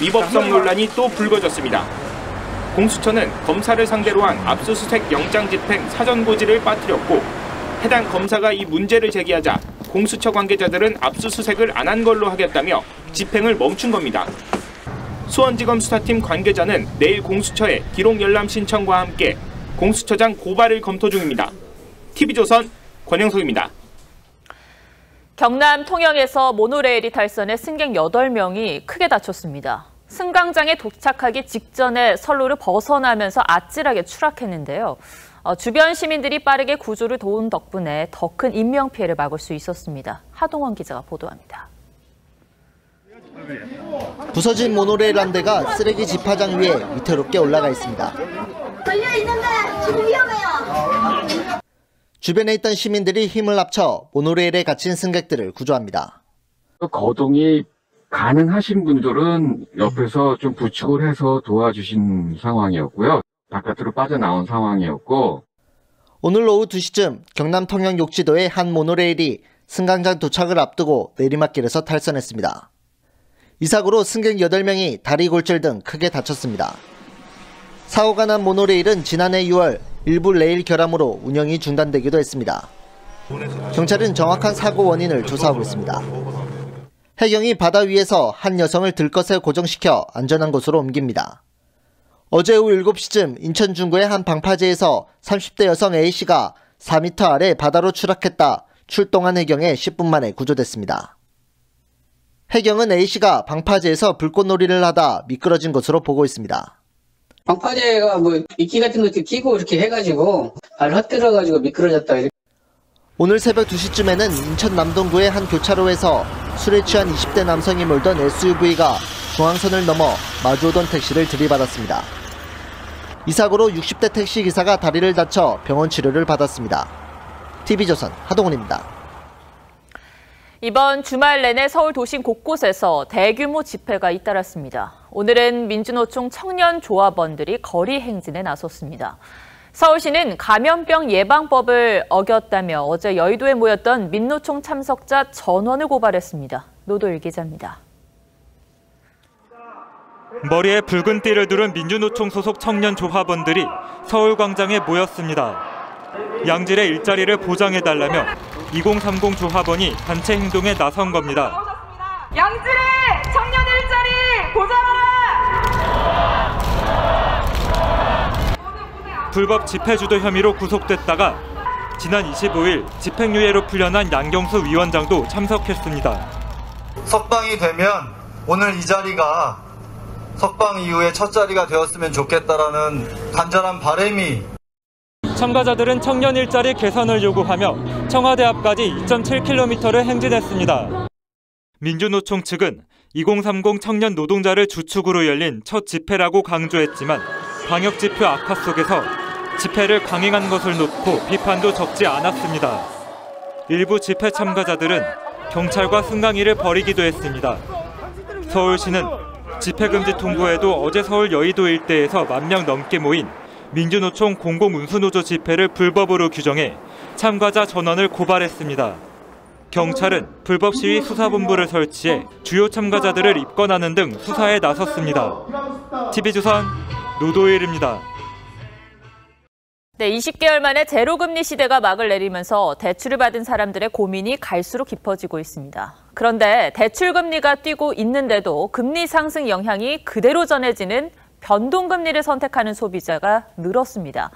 위법성 논란이 또 불거졌습니다. 공수처는 검사를 상대로 한 압수수색 영장 집행 사전 고지를 빠뜨렸고 해당 검사가 이 문제를 제기하자 공수처 관계자들은 압수수색을 안 한 걸로 하겠다며 집행을 멈춘 겁니다. 수원지검 수사팀 관계자는 내일 공수처에 기록 열람 신청과 함께 공수처장 고발을 검토 중입니다. TV조선 권영석입니다. 경남 통영에서 모노레일이 탈선해 승객 8명이 크게 다쳤습니다. 승강장에 도착하기 직전에 선로를 벗어나면서 아찔하게 추락했는데요. 주변 시민들이 빠르게 구조를 도운 덕분에 더 큰 인명피해를 막을 수 있었습니다. 하동원 기자가 보도합니다. 부서진 모노레일 한 대가 쓰레기 집화장 위에 위태롭게 올라가 있습니다. 걸려있는데 지금 위험해요. 주변에 있던 시민들이 힘을 합쳐 모노레일에 갇힌 승객들을 구조합니다. 거동이 가능하신 분들은 옆에서 좀 부축을 해서 도와주신 상황이었고요. 바깥으로 빠져나온 상황이었고. 오늘 오후 2시쯤 경남 통영 욕지도의 한 모노레일이 승강장 도착을 앞두고 내리막길에서 탈선했습니다. 이 사고로 승객 8명이 다리 골절 등 크게 다쳤습니다. 사고가 난 모노레일은 지난해 6월 일부 레일 결함으로 운영이 중단되기도 했습니다. 경찰은 정확한 사고 원인을 조사하고 있습니다. 해경이 바다 위에서 한 여성을 들것에 고정시켜 안전한 곳으로 옮깁니다. 어제 오후 7시쯤 인천 중구의 한 방파제에서 30대 여성 A씨가 4m 아래 바다로 추락했다 출동한 해경에 10분 만에 구조됐습니다. 해경은 A씨가 방파제에서 불꽃놀이를 하다 미끄러진 것으로 보고 있습니다. 방파제가 미끼 같은 것도 끼고 이렇게 해가지고 발 헛들어가지고 미끄러졌다. 오늘 새벽 2시쯤에는 인천 남동구의 한 교차로에서 술에 취한 20대 남성이 몰던 SUV가 중앙선을 넘어 마주오던 택시를 들이받았습니다. 이 사고로 60대 택시기사가 다리를 다쳐 병원 치료를 받았습니다. TV조선 하동훈입니다. 이번 주말 내내 서울 도심 곳곳에서 대규모 집회가 잇따랐습니다. 오늘은 민주노총 청년조합원들이 거리 행진에 나섰습니다. 서울시는 감염병 예방법을 어겼다며 어제 여의도에 모였던 민노총 참석자 전원을 고발했습니다. 노도일 기자입니다. 머리에 붉은 띠를 두른 민주노총 소속 청년조합원들이 서울광장에 모였습니다. 양질의 일자리를 보장해달라며 2030 조합원이 단체 행동에 나선 겁니다. 양질의 청년 일자리 보장하라! 불법 집회주도 혐의로 구속됐다가 지난 25일 집행유예로 풀려난 양경수 위원장도 참석했습니다. 석방이 되면 오늘 이 자리가 석방 이후에 첫 자리가 되었으면 좋겠다라는 간절한 바람이. 참가자들은 청년 일자리 개선을 요구하며 청와대 앞까지 2.7km를 행진했습니다. 민주노총 측은 2030 청년 노동자를 주축으로 열린 첫 집회라고 강조했지만 방역 지표 악화 속에서 집회를 강행한 것을 놓고 비판도 적지 않았습니다. 일부 집회 참가자들은 경찰과 승강이를 벌이기도 했습니다. 서울시는 집회금지 통보에도 어제 서울 여의도 일대에서 10,000명 넘게 모인 민주노총 공공운수노조 집회를 불법으로 규정해 참가자 전원을 고발했습니다. 경찰은 불법 시위 수사본부를 설치해 주요 참가자들을 입건하는 등 수사에 나섰습니다. TV조선 노도일입니다. 네, 20개월 만에 제로금리 시대가 막을 내리면서 대출을 받은 사람들의 고민이 갈수록 깊어지고 있습니다. 그런데 대출금리가 뛰고 있는데도 금리 상승 영향이 그대로 전해지는 변동금리를 선택하는 소비자가 늘었습니다.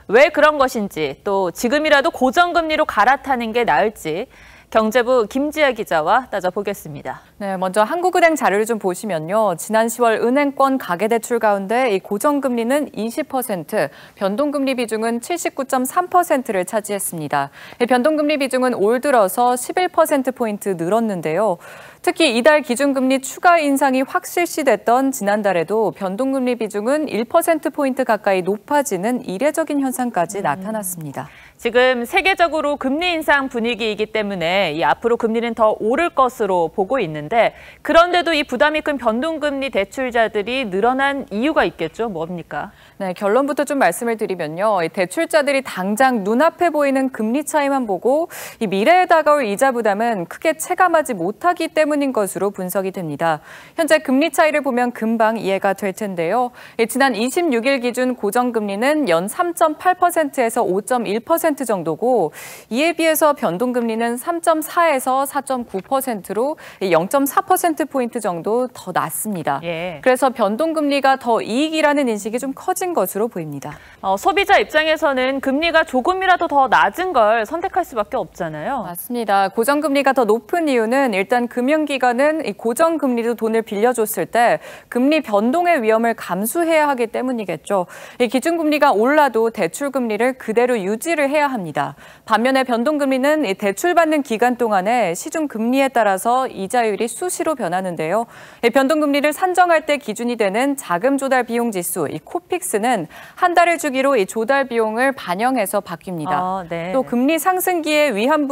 왜 그런 것인지, 또 지금이라도 고정금리로 갈아타는 게 나을지 경제부 김지아 기자와 따져보겠습니다. 네, 먼저 한국은행 자료를 좀 보시면요. 지난 10월 은행권 가계대출 가운데 이 고정금리는 20%, 변동금리 비중은 79.3%를 차지했습니다. 이 변동금리 비중은 올 들어서 11%포인트 늘었는데요. 특히 이달 기준금리 추가 인상이 확실시됐던 지난달에도 변동금리 비중은 1%포인트 가까이 높아지는 이례적인 현상까지 나타났습니다. 지금 세계적으로 금리 인상 분위기이기 때문에 앞으로 금리는 더 오를 것으로 보고 있는데, 그런데도 이 부담이 큰 변동금리 대출자들이 늘어난 이유가 있겠죠? 뭡니까? 네, 결론부터 좀 말씀을 드리면요. 대출자들이 당장 눈앞에 보이는 금리 차이만 보고 이 미래에 다가올 이자 부담은 크게 체감하지 못하기 때문인 것으로 분석이 됩니다. 현재 금리 차이를 보면 금방 이해가 될 텐데요. 지난 26일 기준 고정금리는 연 3.8%에서 5.1% 정도고, 이에 비해서 변동금리는 3.4에서 4.9%로 0.4%포인트 정도 더 낮습니다. 그래서 변동금리가 더 이익이라는 인식이 좀 커진 것으로 보입니다. 소비자 입장에서는 금리가 조금이라도 더 낮은 걸 선택할 수밖에 없잖아요. 맞습니다. 고정금리가 더 높은 이유는 일단 금융기관은 이 고정금리로 돈을 빌려줬을 때 금리 변동의 위험을 감수해야 하기 때문이겠죠. 이 기준금리가 올라도 대출금리를 그대로 유지를 해야 합니다. 반면에 변동금리는 이 대출받는 기간 동안에 시중금리에 따라서 이자율이 수시로 변하는데요. 이 변동금리를 산정할 때 기준이 되는 자금 조달 비용 지수, 이 코픽스는 한 달을 주기로 이 조달 비용을 반영해서 바뀝니다. 또 금리 상승기에 위험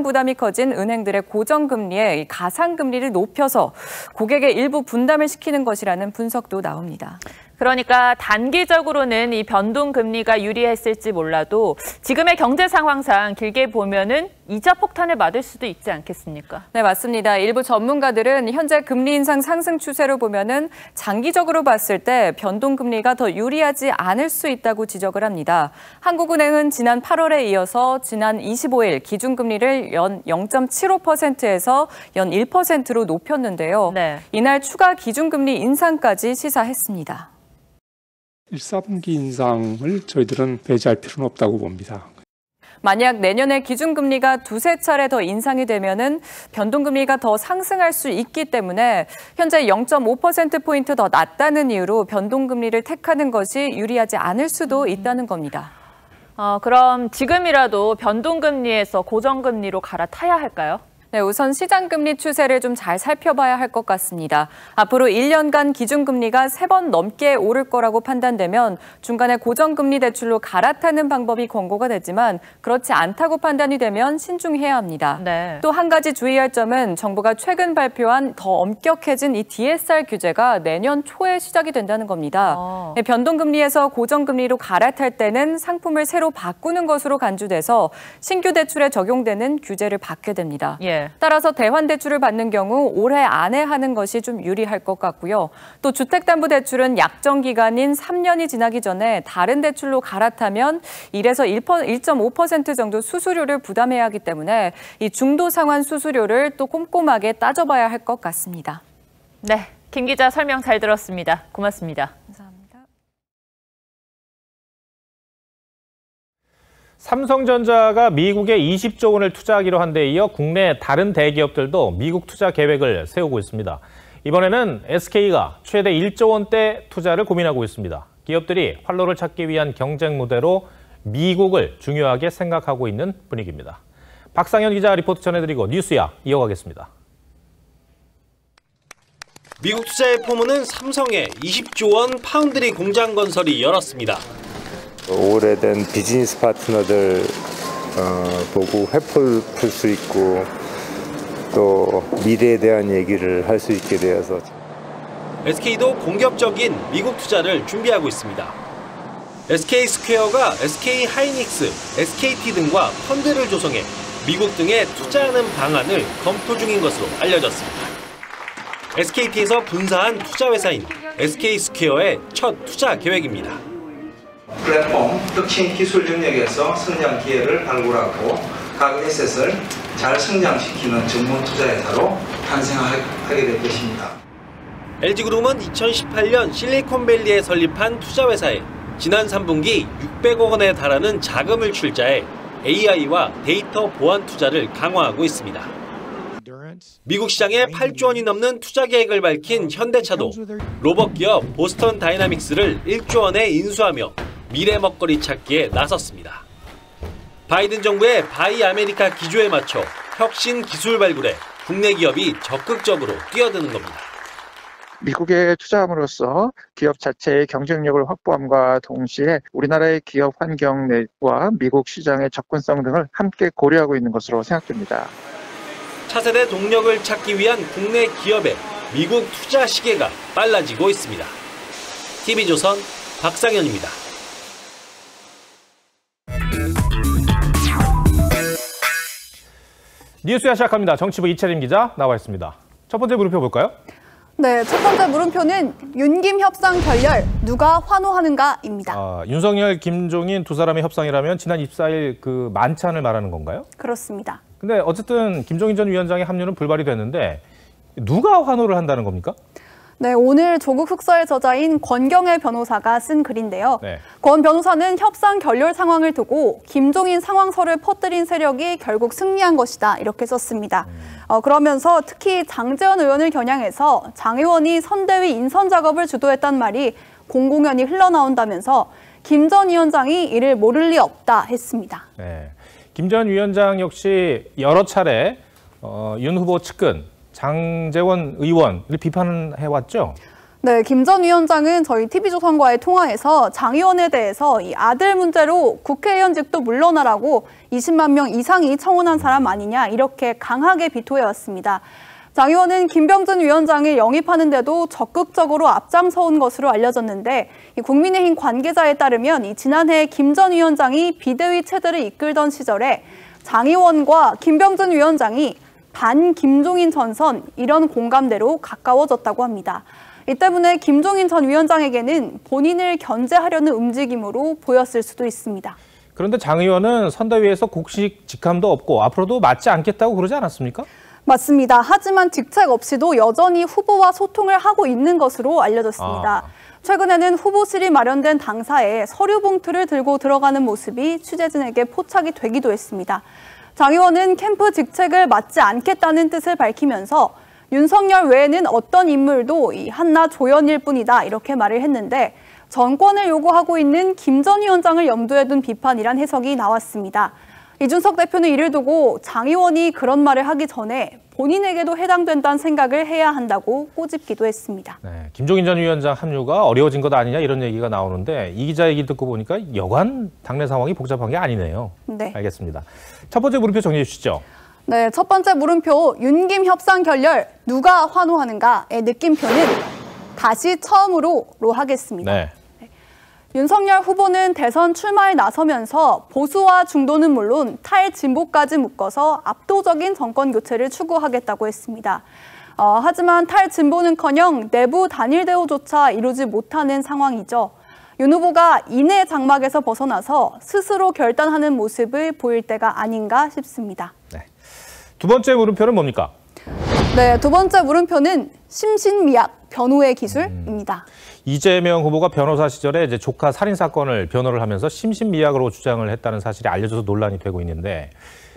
부담이 커진 은행들의 고정금리에 이 가상금리를 높여서 고객의 일부 분담을 시키는 것이라는 분석도 나옵니다. 그러니까 단기적으로는 이 변동금리가 유리했을지 몰라도 지금의 경제 상황상 길게 보면은 이자 폭탄을 맞을 수도 있지 않겠습니까? 네, 맞습니다. 일부 전문가들은 현재 금리 인상 상승 추세로 보면은 장기적으로 봤을 때 변동금리가 더 유리하지 않을 수 있다고 지적을 합니다. 한국은행은 지난 8월에 이어서 지난 25일 기준금리를 연 0.75%에서 연 1%로 높였는데요. 이날 추가 기준금리 인상까지 시사했습니다. 1, 4분기 인상을 저희들은 배제할 필요는 없다고 봅니다. 만약 내년에 기준금리가 두세 차례 더 인상이 되면은 변동금리가 더 상승할 수 있기 때문에 현재 0.5%포인트 더 낮다는 이유로 변동금리를 택하는 것이 유리하지 않을 수도 있다는 겁니다. 그럼 지금이라도 변동금리에서 고정금리로 갈아타야 할까요? 네, 우선 시장금리 추세를 좀 잘 살펴봐야 할 것 같습니다. 앞으로 1년간 기준금리가 3번 넘게 오를 거라고 판단되면 중간에 고정금리 대출로 갈아타는 방법이 권고가 되지만 그렇지 않다고 판단이 되면 신중해야 합니다. 또 한 가지 주의할 점은 정부가 최근 발표한 더 엄격해진 이 DSR 규제가 내년 초에 시작이 된다는 겁니다. 네, 변동금리에서 고정금리로 갈아탈 때는 상품을 새로 바꾸는 것으로 간주돼서 신규 대출에 적용되는 규제를 받게 됩니다. 따라서 대환대출을 받는 경우 올해 안에 하는 것이 좀 유리할 것 같고요. 또 주택담보대출은 약정기간인 3년이 지나기 전에 다른 대출로 갈아타면 1에서 1.5% 정도 수수료를 부담해야 하기 때문에 이 중도 상환 수수료를 또 꼼꼼하게 따져봐야 할 것 같습니다. 네, 김 기자 설명 잘 들었습니다. 고맙습니다. 감사합니다. 삼성전자가 미국에 20조 원을 투자하기로 한 데 이어 국내 다른 대기업들도 미국 투자 계획을 세우고 있습니다. 이번에는 SK가 최대 1조 원대 투자를 고민하고 있습니다. 기업들이 활로를 찾기 위한 경쟁 무대로 미국을 중요하게 생각하고 있는 분위기입니다. 박상현 기자 리포트 전해드리고 뉴스야 이어가겠습니다. 미국 투자의 포문은 삼성의 20조 원 파운드리 공장 건설이 열었습니다. 오래된 비즈니스 파트너들 보고 회포를 풀 수 있고 또 미래에 대한 얘기를 할 수 있게 되어서 SK도 공격적인 미국 투자를 준비하고 있습니다. SK 스퀘어가 SK 하이닉스, SKT 등과 펀드를 조성해 미국 등에 투자하는 방안을 검토 중인 것으로 알려졌습니다. SKT에서 분사한 투자회사인 SK 스퀘어의 첫 투자 계획입니다. 플랫폼 혁신 기술 영역에서 성장 기회를 발굴하고 각 에셋을 잘 성장시키는 전문 투자회사로 탄생하게 될 것입니다. LG그룹은 2018년 실리콘밸리에 설립한 투자회사에 지난 3분기 600억 원에 달하는 자금을 출자해 AI와 데이터 보안 투자를 강화하고 있습니다. 미국 시장에 8조 원이 넘는 투자 계획을 밝힌 현대차도 로봇 기업 보스턴 다이나믹스를 1조 원에 인수하며 미래 먹거리 찾기에 나섰습니다. 바이든 정부의 바이 아메리카 기조에 맞춰 혁신 기술 발굴에 국내 기업이 적극적으로 뛰어드는 겁니다. 미국에 투자함으로써 기업 자체의 경쟁력을 확보함과 동시에 우리나라의 기업 환경과 미국 시장의 접근성 등을 함께 고려하고 있는 것으로 생각됩니다. 차세대 동력을 찾기 위한 국내 기업의 미국 투자 시계가 빨라지고 있습니다. TV조선 박상현입니다. 뉴스야 시작합니다. 정치부 이채림 기자 나와 있습니다. 첫 번째 물음표 볼까요? 네, 첫 번째 물음표는 윤김 협상 결렬 누가 환호하는가입니다. 윤석열, 김종인 두 사람의 협상이라면 지난 24일 그 만찬을 말하는 건가요? 그렇습니다. 근데 어쨌든 김종인 전 위원장의 합류는 불발이 됐는데 누가 환호를 한다는 겁니까? 네, 오늘 조국 흑서의 저자인 권경애 변호사가 쓴 글인데요. 네. 권 변호사는 협상 결렬 상황을 두고 김종인 상황설을 퍼뜨린 세력이 결국 승리한 것이다 이렇게 썼습니다. 그러면서 특히 장제원 의원을 겨냥해서 장 의원이 선대위 인선 작업을 주도했단 말이 공공연히 흘러나온다면서 김 전 위원장이 이를 모를 리 없다 했습니다. 네, 김 전 위원장 역시 여러 차례 윤 후보 측근 장제원 의원을 비판해왔죠? 네, 김 전 위원장은 저희 TV조선과의 통화에서 장 의원에 대해서 이 아들 문제로 국회의원직도 물러나라고 20만 명 이상이 청원한 사람 아니냐 이렇게 강하게 비토해왔습니다. 장 의원은 김병준 위원장을 영입하는데도 적극적으로 앞장서온 것으로 알려졌는데 국민의힘 관계자에 따르면 지난해 김 전 위원장이 비대위 체제를 이끌던 시절에 장 의원과 김병준 위원장이 반 김종인 전선 이런 공감대로 가까워졌다고 합니다. 이 때문에 김종인 전 위원장에게는 본인을 견제하려는 움직임으로 보였을 수도 있습니다. 그런데 장 의원은 선대위에서 공식 직함도 없고 앞으로도 맡지 않겠다고 그러지 않았습니까? 맞습니다. 하지만 직책 없이도 여전히 후보와 소통을 하고 있는 것으로 알려졌습니다. 최근에는 후보실이 마련된 당사에 서류 봉투를 들고 들어가는 모습이 취재진에게 포착이 되기도 했습니다. 장 의원은 캠프 직책을 맡지 않겠다는 뜻을 밝히면서 윤석열 외에는 어떤 인물도 이 한나 조연일 뿐이다 이렇게 말을 했는데 정권을 요구하고 있는 김 전 위원장을 염두에 둔 비판이란 해석이 나왔습니다. 이준석 대표는 이를 두고 장 의원이 그런 말을 하기 전에 본인에게도 해당된다는 생각을 해야 한다고 꼬집기도 했습니다. 네, 김종인 전 위원장 합류가 어려워진 것 아니냐 이런 얘기가 나오는데 이 기자 얘기 듣고 보니까 여간 당내 상황이 복잡한 게 아니네요. 네. 알겠습니다. 첫 번째 물음표 정리해 주시죠. 네, 첫 번째 물음표 윤김 협상 결렬 누가 환호하는가의 느낌표는 다시 처음으로로 하겠습니다. 네. 윤석열 후보는 대선 출마에 나서면서 보수와 중도는 물론 탈진보까지 묶어서 압도적인 정권 교체를 추구하겠다고 했습니다. 하지만 탈진보는커녕 내부 단일 대우조차 이루지 못하는 상황이죠. 윤 후보가 인해 장막에서 벗어나서 스스로 결단하는 모습을 보일 때가 아닌가 싶습니다. 네. 두 번째 물음표는 뭡니까? 네, 두 번째 물음표는 심신미약 변호의 기술입니다. 이재명 후보가 변호사 시절에 이제 조카 살인 사건을 변호를 하면서 심신미약으로 주장을 했다는 사실이 알려져서 논란이 되고 있는데,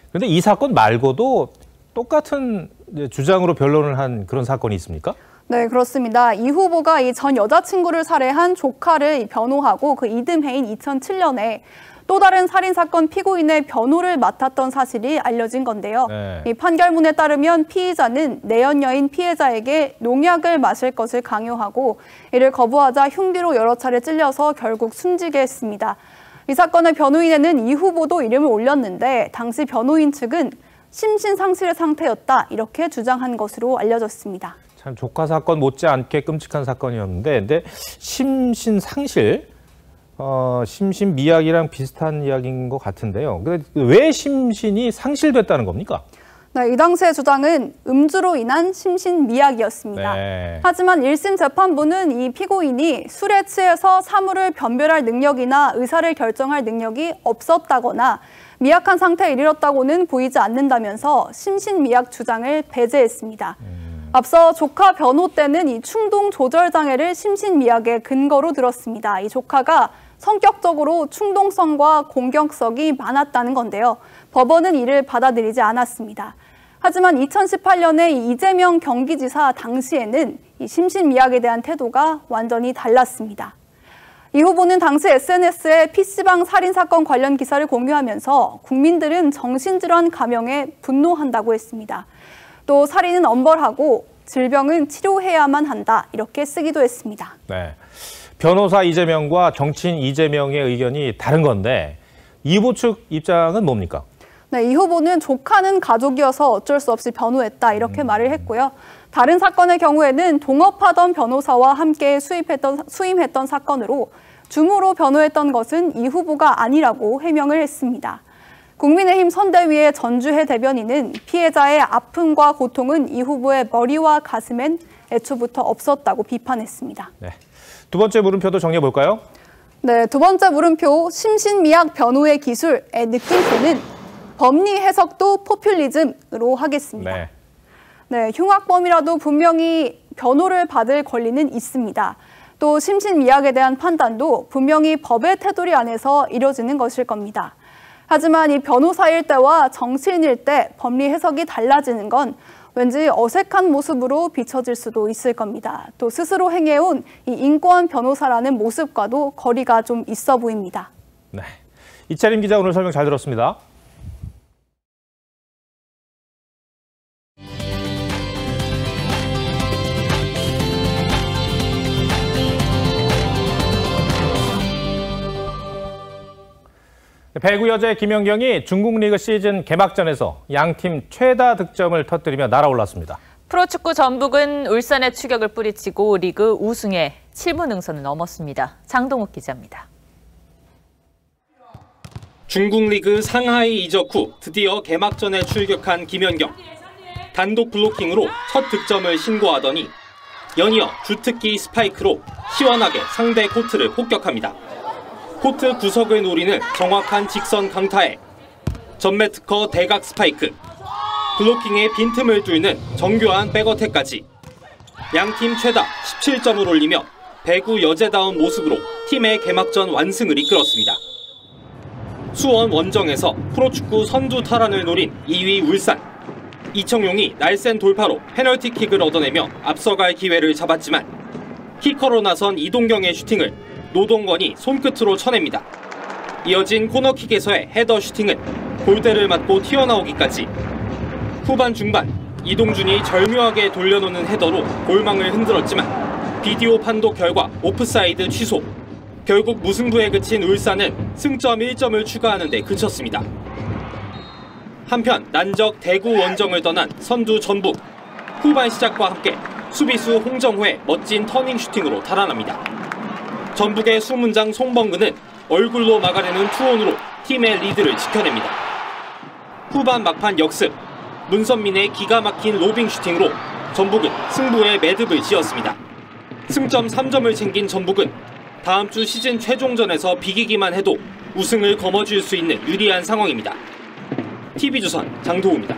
그런데 이 사건 말고도 똑같은 주장으로 변론을 한 그런 사건이 있습니까? 네, 그렇습니다. 이 후보가 이 전 여자친구를 살해한 조카를 변호하고 그 이듬해인 2007년에 또 다른 살인사건 피고인의 변호를 맡았던 사실이 알려진 건데요. 네. 이 판결문에 따르면 피의자는 내연 여인 피해자에게 농약을 마실 것을 강요하고 이를 거부하자 흉기로 여러 차례 찔려서 결국 숨지게 했습니다. 이 사건의 변호인에는 이 후보도 이름을 올렸는데 당시 변호인 측은 심신상실의 상태였다 이렇게 주장한 것으로 알려졌습니다. 참 조카 사건 못지않게 끔찍한 사건이었는데, 근데 심신상실, 심신미약이랑 비슷한 이야기인 것 같은데요. 근데 왜 심신이 상실됐다는 겁니까? 네, 이 당시의 주장은 음주로 인한 심신미약이었습니다. 네. 하지만 1심 재판부는 이 피고인이 술에 취해서 사물을 변별할 능력이나 의사를 결정할 능력이 없었다거나 미약한 상태에 이르렀다고는 보이지 않는다면서 심신미약 주장을 배제했습니다. 앞서 조카 변호 때는 이 충동 조절 장애를 심신미약의 근거로 들었습니다. 이 조카가 성격적으로 충동성과 공격성이 많았다는 건데요. 법원은 이를 받아들이지 않았습니다. 하지만 2018년에 이재명 경기지사 당시에는 이 심신미약에 대한 태도가 완전히 달랐습니다. 이 후보는 당시 SNS에 PC방 살인사건 관련 기사를 공유하면서 국민들은 정신질환 감염에 분노한다고 했습니다. 또 살인은 엄벌하고 질병은 치료해야만 한다 이렇게 쓰기도 했습니다. 네, 변호사 이재명과 정치인 이재명의 의견이 다른 건데 이 후보 측 입장은 뭡니까? 네, 이 후보는 조카는 가족이어서 어쩔 수 없이 변호했다 이렇게 말을 했고요. 다른 사건의 경우에는 동업하던 변호사와 함께 수임했던 사건으로 줌으로 변호했던 것은 이 후보가 아니라고 해명을 했습니다. 국민의힘 선대위의 전주혜 대변인은 피해자의 아픔과 고통은 이 후보의 머리와 가슴엔 애초부터 없었다고 비판했습니다. 네, 두 번째 물음표도 정리해 볼까요? 네, 두 번째 물음표 심신미약 변호의 기술의 느낌표는 법리 해석도 포퓰리즘으로 하겠습니다. 네. 네, 흉악범이라도 분명히 변호를 받을 권리는 있습니다. 또 심신미약에 대한 판단도 분명히 법의 테두리 안에서 이뤄지는 것일 겁니다. 하지만 이 변호사일 때와 정치인일 때 법리 해석이 달라지는 건 왠지 어색한 모습으로 비춰질 수도 있을 겁니다. 또 스스로 행해온 이 인권 변호사라는 모습과도 거리가 좀 있어 보입니다. 네, 이채림 기자 오늘 설명 잘 들었습니다. 배구 여자의 김연경이 중국 리그 시즌 개막전에서 양팀 최다 득점을 터뜨리며 날아올랐습니다. 프로축구 전북은 울산의 추격을 뿌리치고 리그 우승에 7분 능선을 넘었습니다. 장동욱 기자입니다. 중국 리그 상하이 이적 후 드디어 개막전에 출격한 김연경. 단독 블로킹으로 첫 득점을 신고하더니 연이어 주특기 스파이크로 시원하게 상대 코트를 폭격합니다. 코트 구석을 노리는 정확한 직선 강타에 전매 특허 대각 스파이크, 블로킹의 빈틈을 뚫는 정교한 백어택까지 양팀 최다 17점을 올리며 배구 여제다운 모습으로 팀의 개막전 완승을 이끌었습니다. 수원 원정에서 프로축구 선두 탈환을 노린 2위 울산. 이청용이 날쌘 돌파로 페널티킥을 얻어내며 앞서갈 기회를 잡았지만 키커로 나선 이동경의 슈팅을 노동건이 손끝으로 쳐냅니다. 이어진 코너킥에서의 헤더 슈팅은 골대를 맞고 튀어나오기까지. 후반 중반 이동준이 절묘하게 돌려놓는 헤더로 골망을 흔들었지만 비디오 판독 결과 오프사이드 취소. 결국 무승부에 그친 울산은 승점 1점을 추가하는 데 그쳤습니다. 한편 난적 대구 원정을 떠난 선두 전북. 후반 시작과 함께 수비수 홍정호의 멋진 터닝 슈팅으로 달아납니다. 전북의 수문장 송범근은 얼굴로 막아내는 투혼으로 팀의 리드를 지켜냅니다. 후반 막판 역습, 문선민의 기가 막힌 로빙 슈팅으로 전북은 승부에 매듭을 지었습니다. 승점 3점을 챙긴 전북은 다음 주 시즌 최종전에서 비기기만 해도 우승을 거머쥘 수 있는 유리한 상황입니다. TV조선 장도우입니다.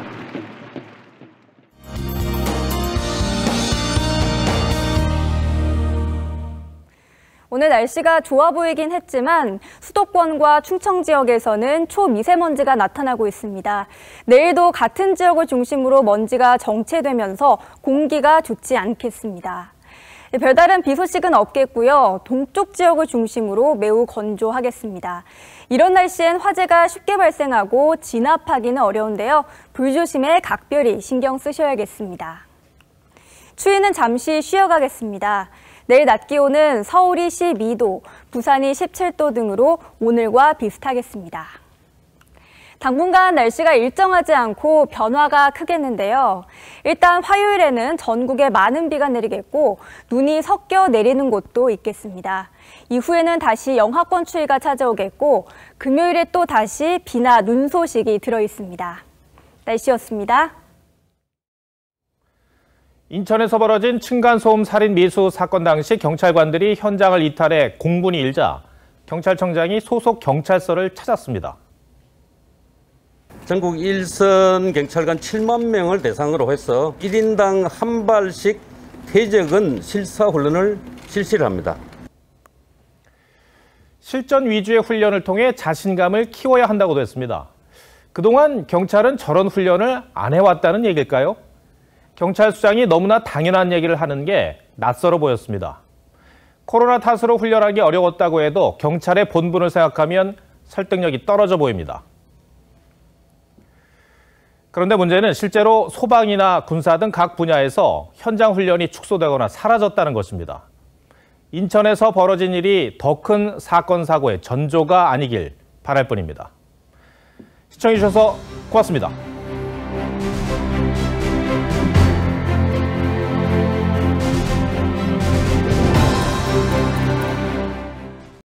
오늘 날씨가 좋아 보이긴 했지만 수도권과 충청 지역에서는 초미세먼지가 나타나고 있습니다. 내일도 같은 지역을 중심으로 먼지가 정체되면서 공기가 좋지 않겠습니다. 별다른 비 소식은 없겠고요. 동쪽 지역을 중심으로 매우 건조하겠습니다. 이런 날씨엔 화재가 쉽게 발생하고 진압하기는 어려운데요. 불조심에 각별히 신경 쓰셔야겠습니다. 추위는 잠시 쉬어가겠습니다. 내일 낮 기온은 서울이 12도, 부산이 17도 등으로 오늘과 비슷하겠습니다. 당분간 날씨가 일정하지 않고 변화가 크겠는데요. 일단 화요일에는 전국에 많은 비가 내리겠고 눈이 섞여 내리는 곳도 있겠습니다. 이후에는 다시 영하권 추위가 찾아오겠고 금요일에 또 다시 비나 눈 소식이 들어있습니다. 날씨였습니다. 인천에서 벌어진 층간소음 살인 미수 사건 당시 경찰관들이 현장을 이탈해 공분이 일자 경찰청장이 소속 경찰서를 찾았습니다. 전국 1선 경찰관 7만 명을 대상으로 해서 1인당 한 발씩 퇴적은 실사훈련을 실시를 합니다. 실전 위주의 훈련을 통해 자신감을 키워야 한다고도 했습니다. 그동안 경찰은 저런 훈련을 안 해왔다는 얘기일까요? 경찰 수장이 너무나 당연한 얘기를 하는 게 낯설어 보였습니다. 코로나 탓으로 훈련하기 어려웠다고 해도 경찰의 본분을 생각하면 설득력이 떨어져 보입니다. 그런데 문제는 실제로 소방이나 군사 등 각 분야에서 현장 훈련이 축소되거나 사라졌다는 것입니다. 인천에서 벌어진 일이 더 큰 사건 사고의 전조가 아니길 바랄 뿐입니다. 시청해주셔서 고맙습니다.